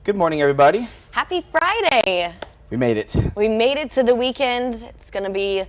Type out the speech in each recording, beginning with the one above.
Good morning, everybody. Happy Friday. We made it. We made it to the weekend. It's going to be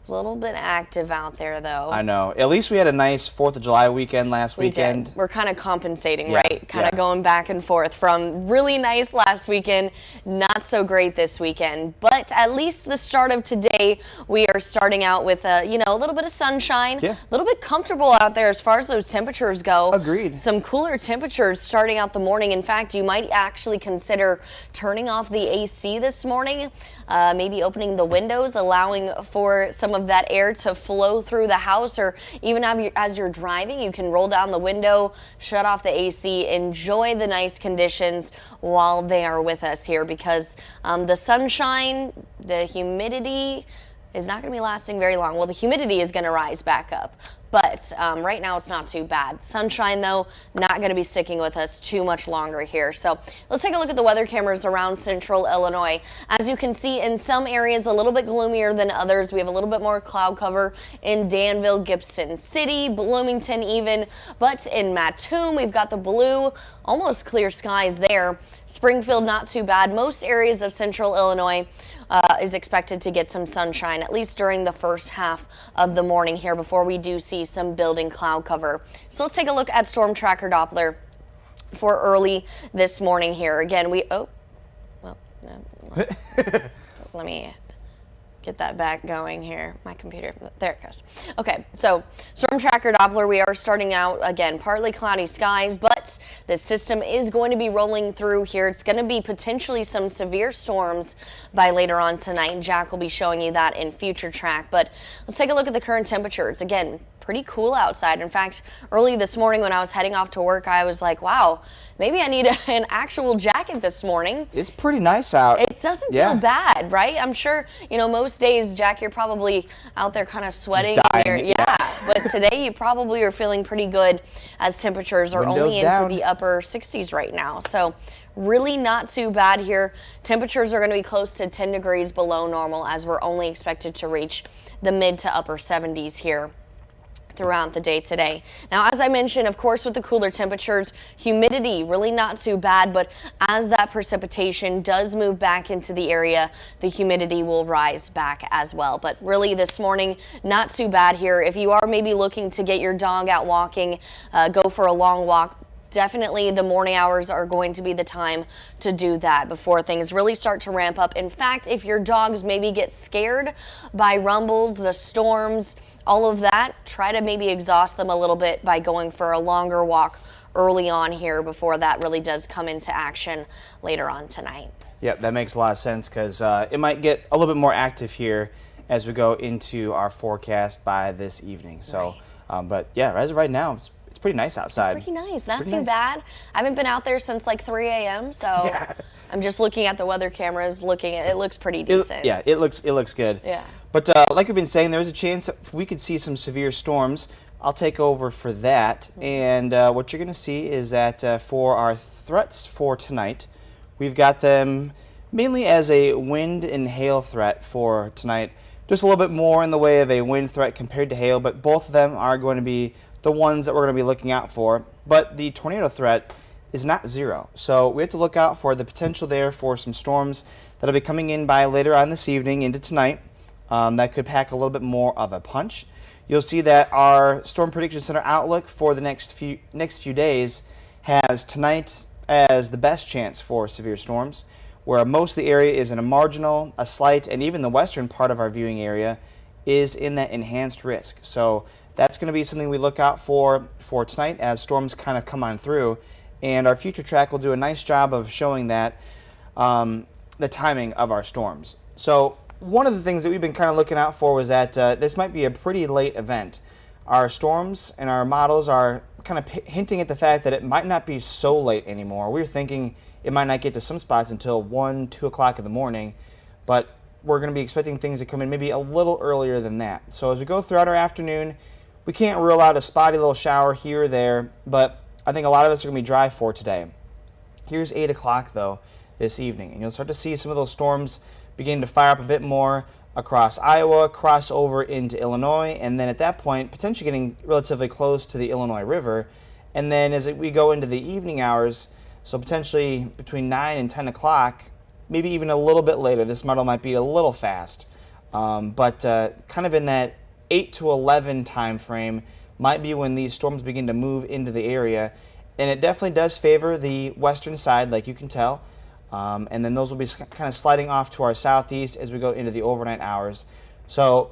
a little bit active out there, though. I know. At least we had a nice 4th of July weekend last weekend. We're kind of compensating, Yeah, right? Kind of going back and forth from really nice last weekend, not so great this weekend. But at least the start of today, we are starting out with a little bit of sunshine, a little bit comfortable out there as far as those temperatures go. Agreed. Some cooler temperatures starting out the morning. In fact, you might actually consider turning off the AC this morning, maybe opening the windows, allowing for some of that air to flow through the house, or even as you're driving, you can roll down the window, shut off the AC, enjoy the nice conditions while they are with us here, because the sunshine, the humidity is not going to be lasting very long. Well, the humidity is going to rise back up, but right now it's not too bad. Sunshine, though, not going to be sticking with us too much longer here. So let's take a look at the weather cameras around central Illinois. As you can see, in some areas a little bit gloomier than others. We have a little bit more cloud cover in Danville, Gibson City, Bloomington even, but in Mattoon we've got the blue, almost clear skies there. Springfield, not too bad. Most areas of central Illinois is expected to get some sunshine, at least during the first half of the morning here, before we do see some building cloud cover. So let's take a look at Storm Tracker Doppler for early this morning here. Again, let me get that back going here. My computer, there it goes. Okay, so Storm Tracker Doppler, we are starting out, again, partly cloudy skies, but this system is going to be rolling through here. It's going to be potentially some severe storms by later on tonight, and Jack will be showing you that in future track. But let's take a look at the current temperatures. Again, pretty cool outside. In fact, early this morning when I was heading off to work, I was like, wow, maybe I need an actual jacket this morning. It's pretty nice out. It doesn't feel bad, right? I'm sure, most days, Jack, you're probably out there kind of sweating. Just dying. But today you probably are feeling pretty good, as temperatures are only into the upper 60s right now. So really not too bad here. Temperatures are going to be close to 10 degrees below normal, as we're only expected to reach the mid to upper 70s here throughout the day today. Now, as I mentioned, of course, with the cooler temperatures, humidity really not too bad, but as that precipitation does move back into the area, the humidity will rise back as well. But really this morning, not too bad here. If you are maybe looking to get your dog out walking, go for a long walk, definitely the morning hours are going to be the time to do that before things really start to ramp up. In fact, if your dogs maybe get scared by rumbles, the storms, all of that, try to maybe exhaust them a little bit by going for a longer walk early on here before that really does come into action later on tonight. Yep, that makes a lot of sense, because it might get a little bit more active here as we go into our forecast by this evening. So, but yeah, as of right now, it's pretty nice outside. It's pretty nice, not too bad. I haven't been out there since like 3 a.m., so I'm just looking at the weather cameras, it looks pretty decent. It looks good. Yeah. But like we've been saying, there's a chance that we could see some severe storms. I'll take over for that. And what you're going to see is that for our threats for tonight, we've got them mainly as a wind and hail threat for tonight. Just a little bit more in the way of a wind threat compared to hail, but both of them are going to be the ones that we're going to be looking out for. But the tornado threat is not zero. So we have to look out for the potential there for some storms that'll be coming in by later on this evening into tonight. That could pack a little bit more of a punch. You'll see that our Storm Prediction Center outlook for the next few days has tonight as the best chance for severe storms, where most of the area is in a marginal, a slight, and even the western part of our viewing area is in that enhanced risk. So that's going to be something we look out for tonight as storms kind of come on through, and our future track will do a nice job of showing that the timing of our storms. So one of the things that we've been kind of looking out for was that this might be a pretty late event. Our storms and our models are kind of hinting at the fact that it might not be so late anymore. We were thinking it might not get to some spots until 1, 2 o'clock in the morning, but we're going to be expecting things to come in maybe a little earlier than that. So as we go throughout our afternoon, we can't rule out a spotty little shower here or there, but I think a lot of us are going to be dry for today. Here's 8 o'clock, though, this evening, and you'll start to see some of those storms begin to fire up a bit more across Iowa, cross over into Illinois, and then at that point, potentially getting relatively close to the Illinois River. And then as we go into the evening hours, So potentially between 9 and 10 o'clock, maybe even a little bit later, this model might be a little fast. But kind of in that 8 to 11 time frame might be when these storms begin to move into the area. And it definitely does favor the western side, like you can tell. And then those will be kind of sliding off to our southeast as we go into the overnight hours. So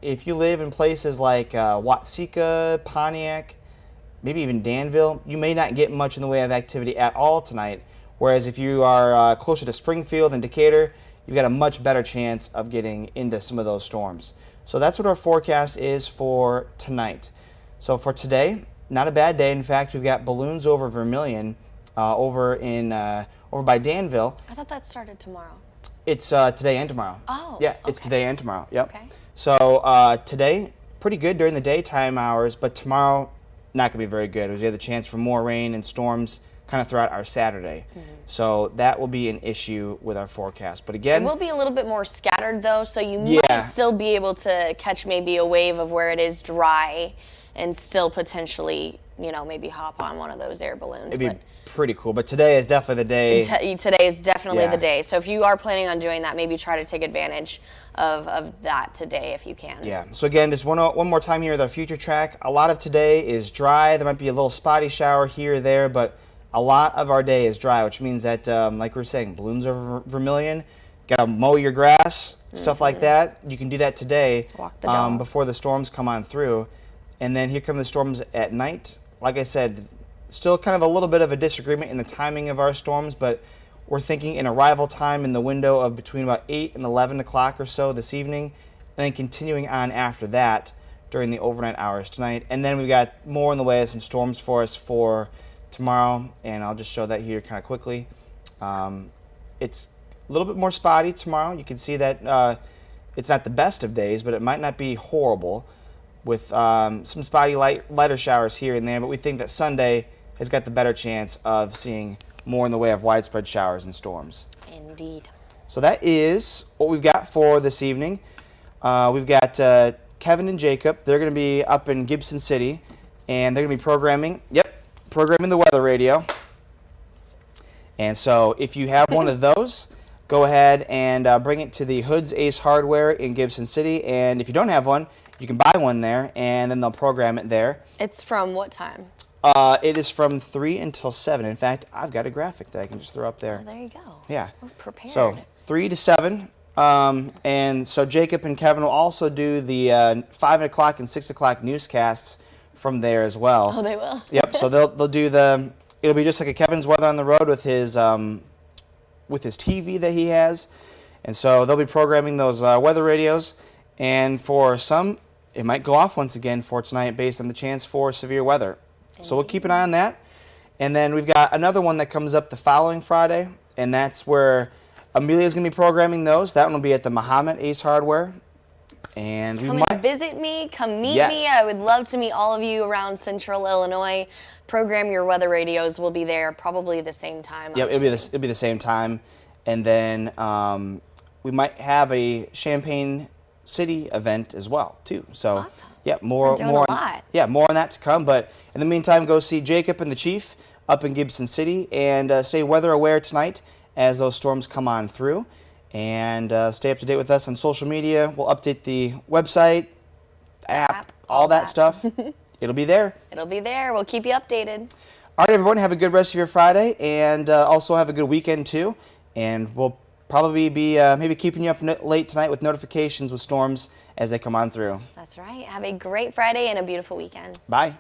if you live in places like Watseka, Pontiac, maybe even Danville, you may not get much in the way of activity at all tonight. Whereas if you are closer to Springfield and Decatur, you've got a much better chance of getting into some of those storms. So that's what our forecast is for tonight. So for today, not a bad day. In fact, we've got balloons over Vermilion over by Danville. I thought that started tomorrow. It's today and tomorrow. Oh, yeah, it's okay. today and tomorrow. Yep. Okay. So today, pretty good during the daytime hours, but tomorrow, not going to be very good. We have the chance for more rain and storms kind of throughout our Saturday. So that will be an issue with our forecast. But again, it will be a little bit more scattered though, so you Yeah. might still be able to catch maybe a wave of where it is dry and still potentially, you know, maybe hop on one of those air balloons. it'd be pretty cool. But today is definitely the day. Today is definitely Yeah. the day. So if you are planning on doing that, maybe try to take advantage of that today if you can. Yeah. So again, just one more time here with our future track. A lot of today is dry. There might be a little spotty shower here or there, but a lot of our day is dry, which means that, like we were saying, balloons over Vermilion, got to mow your grass, stuff like that. You can do that today Walk the dog. before the storms come on through. And then here come the storms at night. Like I said, still kind of a little bit of a disagreement in the timing of our storms, but we're thinking an arrival time in the window of between about 8 and 11 o'clock or so this evening, and then continuing on after that during the overnight hours tonight. And then we've got more in the way of some storms for us for tomorrow, and I'll just show that here kind of quickly. It's a little bit more spotty tomorrow. You can see that it's not the best of days, but it might not be horrible with some spotty lighter showers here and there, but we think that Sunday has got the better chance of seeing more in the way of widespread showers and storms. Indeed. So that is what we've got for this evening. We've got Kevin and Jacob. They're going to be up in Gibson City, and they're going to be programming the weather radio. And so if you have one of those, go ahead and bring it to the Hood's Ace Hardware in Gibson City. And if you don't have one, you can buy one there, and then they'll program it there. It's from what time? It is from 3 until 7. In fact, I've got a graphic that I can just throw up there. Oh, there you go. Yeah. We're prepared. So 3 to 7. And so Jacob and Kevin will also do the 5 o'clock and 6 o'clock newscasts from there as well. Oh, they will? Yep. So they'll do it'll be just like a Kevin's Weather on the Road with his TV that he has. And so they'll be programming those weather radios. And for some, it might go off once again for tonight based on the chance for severe weather. So we'll keep an eye on that. And then we've got another one that comes up the following Friday, and that's where Amelia is going to be programming those. That one will be at the Muhammad Ace Hardware. And we Come might and visit me. Come meet Yes. me. I would love to meet all of you around Central Illinois. Program your weather radios. We'll be there probably the same time. Yep, it'll be the same time. And then we might have a Champaign City event as well, too. So Awesome. yeah, more We're doing more a lot. Yeah, more on that to come. But in the meantime, go see Jacob and the Chief up in Gibson City, and stay weather aware tonight as those storms come on through. And stay up to date with us on social media. We'll update the website, app, all that stuff. It'll be there. It'll be there. We'll keep you updated. All right, everyone, have a good rest of your Friday, and also have a good weekend, too. And we'll probably be maybe keeping you up late tonight with notifications with storms as they come on through. That's right. Have a great Friday and a beautiful weekend. Bye.